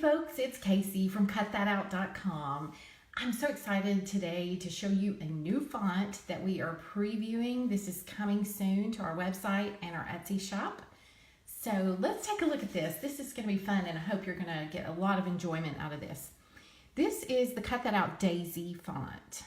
folks, it's Casey from CutThatOut.com. I'm so excited today to show you a new font that we are previewing. This is coming soon to our website and our Etsy shop. So let's take a look at this. This is going to be fun and I hope you're going to get a lot of enjoyment out of this. This is the Cut That Out Daisy font.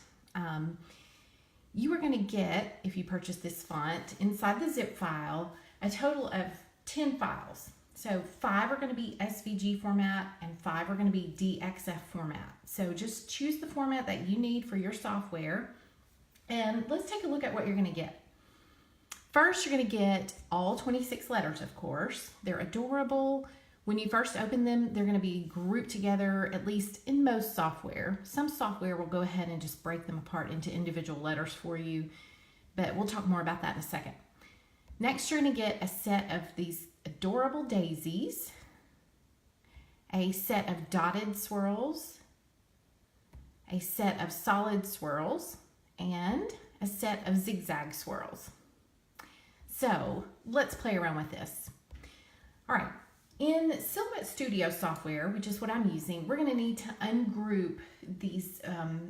You are going to get, if you purchase this font, inside the zip file, a total of 10 files. So 5 are going to be SVG format and 5 are going to be DXF format. So just choose the format that you need for your software. And let's take a look at what you're going to get. First, you're going to get all 26 letters, of course. They're adorable. When you first open them, they're going to be grouped together, at least in most software. Some software will go ahead and just break them apart into individual letters for you, but we'll talk more about that in a second. Next, you're going to get a set of these adorable daisies, a set of dotted swirls, a set of solid swirls, and a set of zigzag swirls. So let's play around with this. All right, in Silhouette Studio software, which is what I'm using, we're going to need to ungroup these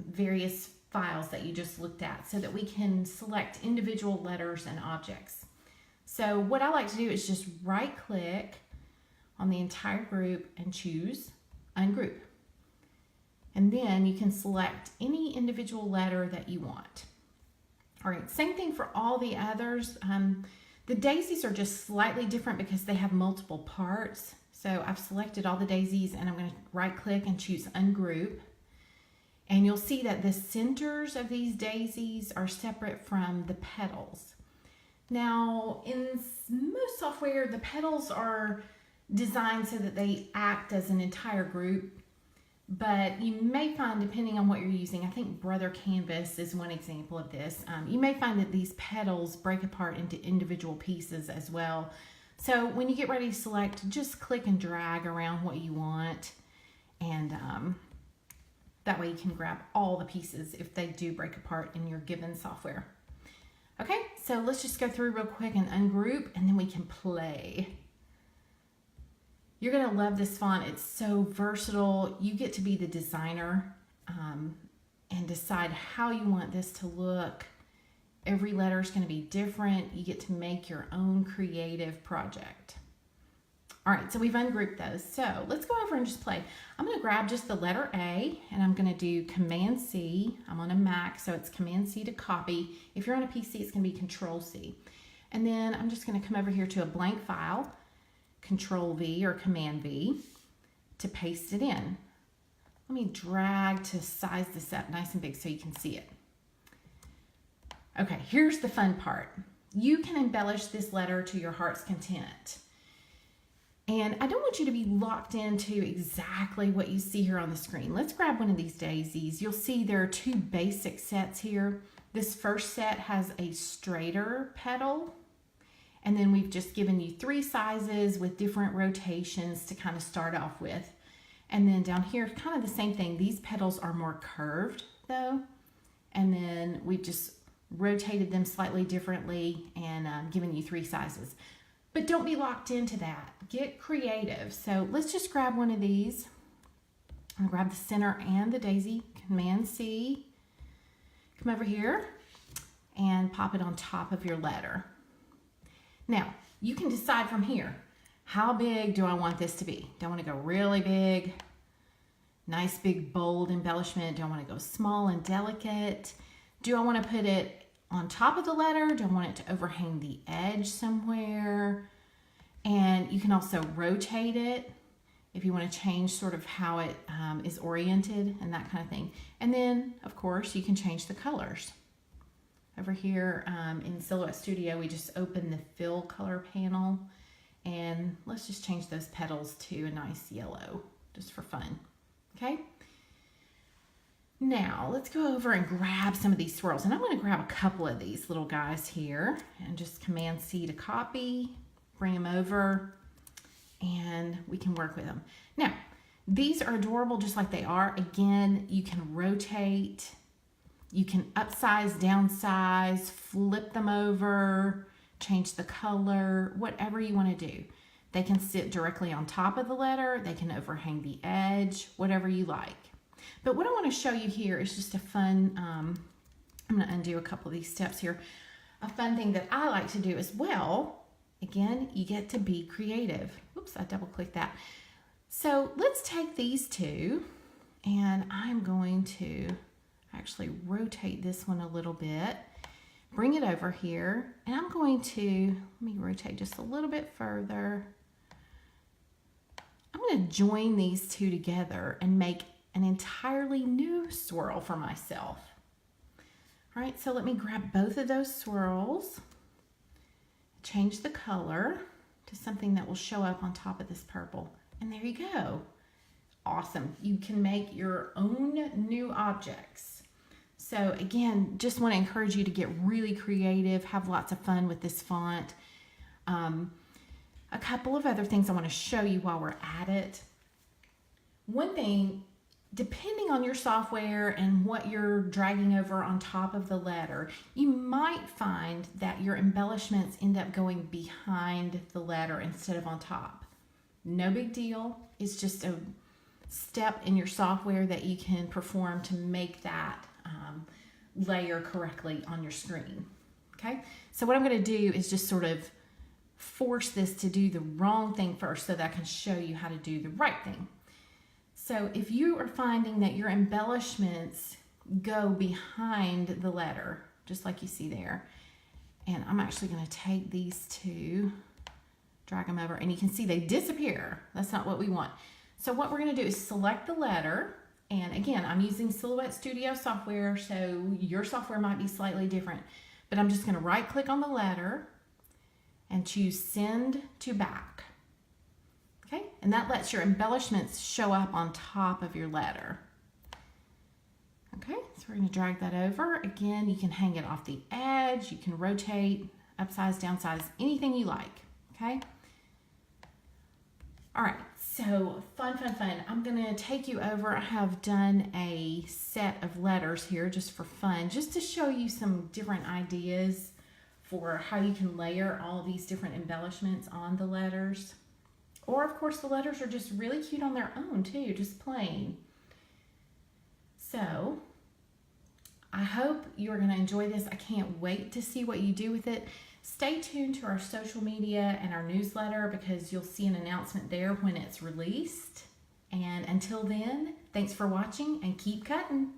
various files that you just looked at so that we can select individual letters and objects. So what I like to do is just right click on the entire group and choose Ungroup. And then you can select any individual letter that you want. All right, same thing for all the others. The daisies are just slightly different because they have multiple parts. So I've selected all the daisies and I'm going to right click and choose Ungroup. And you'll see that the centers of these daisies are separate from the petals. Now, in most software, the petals are designed so that they act as an entire group, but you may find, depending on what you're using, I think Brother Canvas is one example of this. You may find that these petals break apart into individual pieces as well. So when you get ready to select, just click and drag around what you want, and that way you can grab all the pieces if they do break apart in your given software. Okay, so let's just go through real quick and ungroup, and then we can play. You're gonna love this font. It's so versatile. You get to be the designer and decide how you want this to look. Every letter is gonna be different. You get to make your own creative project. All right, so we've ungrouped those. So let's go over and just play. I'm gonna grab just the letter A and I'm gonna do Command C. I'm on a Mac, so it's Command C to copy. If you're on a PC, it's gonna be Control C. And then I'm just gonna come over here to a blank file, Control V or Command V to paste it in. Let me drag to size this up nice and big so you can see it. Okay, here's the fun part. You can embellish this letter to your heart's content. And I don't want you to be locked into exactly what you see here on the screen. Let's grab one of these daisies. You'll see there are 2 basic sets here. This first set has a straighter petal, and then we've just given you 3 sizes with different rotations to kind of start off with. And then down here, kind of the same thing. These petals are more curved though, and then we've just rotated them slightly differently and given you 3 sizes. But don't be locked into that. Get creative. So let's just grab one of these. I'm gonna grab the center and the daisy, Command C. Come over here and pop it on top of your letter. Now, you can decide from here, how big do I want this to be? Do I wanna go really big? Nice big bold embellishment. Do I wanna go small and delicate? Do I wanna put it on top of the letter? Do I want it to overhang the edge somewhere? And you can also rotate it if you want to change sort of how it is oriented and that kind of thing. And then, of course, you can change the colors. Over here in Silhouette Studio, we just opened the fill color panel, and let's just change those petals to a nice yellow, just for fun, okay? Now, let's go over and grab some of these swirls. And I'm going to grab a couple of these little guys here and just Command C to copy, bring them over, and we can work with them. Now, these are adorable just like they are. Again, you can rotate, you can upsize, downsize, flip them over, change the color, whatever you want to do. They can sit directly on top of the letter. They can overhang the edge, whatever you like. But what I want to show you here is just a fun, I'm going to undo a couple of these steps here. A fun thing that I like to do as well. Again, you get to be creative. Oops, I double clicked that. So let's take these two, and I'm going to actually rotate this one a little bit, bring it over here, and I'm going to, let me rotate just a little bit further. I'm going to join these two together and make an entirely new swirl for myself. All right, so let me grab both of those swirls, change the color to something that will show up on top of this purple, and there you go. Awesome. You can make your own new objects. So again, just want to encourage you to get really creative, have lots of fun with this font. A couple of other things I want to show you while we're at it. One thing, depending on your software and what you're dragging over on top of the letter, you might find that your embellishments end up going behind the letter instead of on top. No big deal. It's just a step in your software that you can perform to make that layer correctly on your screen. Okay, so what I'm going to do is just sort of force this to do the wrong thing first so that I can show you how to do the right thing. So if you are finding that your embellishments go behind the letter, just like you see there, and I'm actually going to take these two, drag them over, and you can see they disappear. That's not what we want. So what we're going to do is select the letter, and again, I'm using Silhouette Studio software, so your software might be slightly different, but I'm just going to right click on the letter and choose Send to Back. Okay, and that lets your embellishments show up on top of your letter. Okay, so we're going to drag that over. Again, you can hang it off the edge, you can rotate, upsize, downsize, anything you like. Okay. All right, so fun. I'm going to take you over. I have done a set of letters here just for fun, just to show you some different ideas for how you can layer all these different embellishments on the letters. Or of course the letters are just really cute on their own too, just plain. So I hope you're going to enjoy this. I can't wait to see what you do with it. Stay tuned to our social media and our newsletter because you'll see an announcement there when it's released. And until then, thanks for watching and keep cutting.